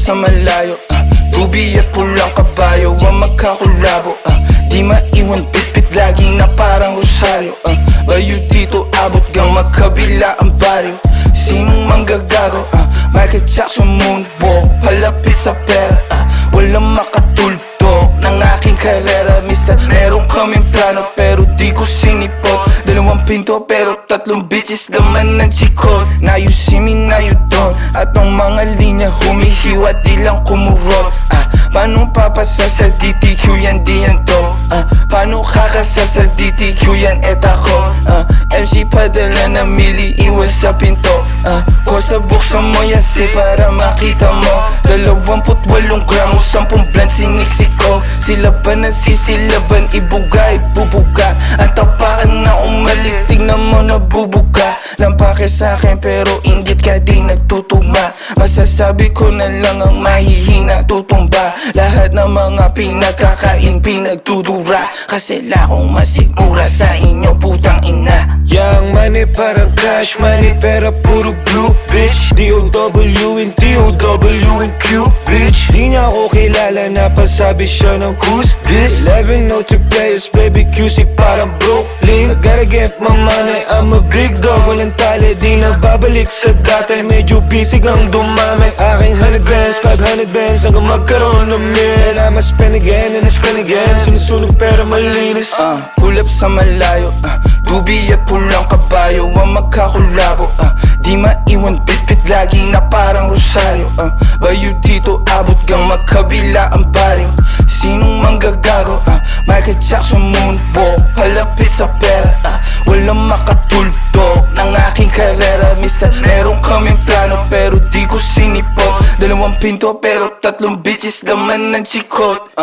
sa malayo, tubi at pulang kabayo ang magkakulabo. Di maiwan pitpit lagi na parang rosaryo. Layo dito abot gang magkabila ang baryo. Sinong manggagago? Michael Jackson moonwalk, palapit sa pera. Walang makatulto ng aking karera, mister. Meron kaming plano pero di ko sinipot. 2 pinto pero 3 bitches laman ng chikot. Now you see me, now you don't. At ang mga linya humihiwa, di lang kumurot. Paano papasa sa DTQ yan, di yan to. Paano kakasa sa DTQ yan, et ako. MC padala na mili, iwan sa pinto. Kosa buksan mo yan si para makita mo. 28 gramo, 10 blunt siniksik ko. Sila ba nasisilaban, ibuga, ibubuga. Ang tapakan na umalit, tignan mo nabubuga. Lampake sa'kin pero inggit ka di nagtutugma. Masasabi ko na lang ang mahihina, tutumba. Lahat ng mga pinagkakain, pinagtudura. Kasi lakong masigura sa inyo, putang ina. Young money parang cash money, pera puro blue, bitch. D-O-W and T-O-W and Q, bitch. Di niya ako kilala, napasabi siya ng who's this. 11 note players, baby QC parang Brooklyn. I gotta get my money, I'm a big dog. Walang tali, di na babalik sa dati. Medyo busy kang dumami. Aking 100 bands, 500 bands, hanggang magkaroon ng mil. I'ma spend again and I spend again. Sinusunog pero malinis. Pull up sa malayo, tubi at pulang kabayo ang magkakulabo. Di maiwan bitbit lagi na parang rosaryo. Bayo dito abot gang magkabila ang baryo. Sinong manggagago? Michael Jackson moonwalk, palapit sa pera. Walang makatulto ng aking karera, mister. Meron kaming plano pero di ko sinipot. 2 pinto pero 3 bitches laman ng chikot.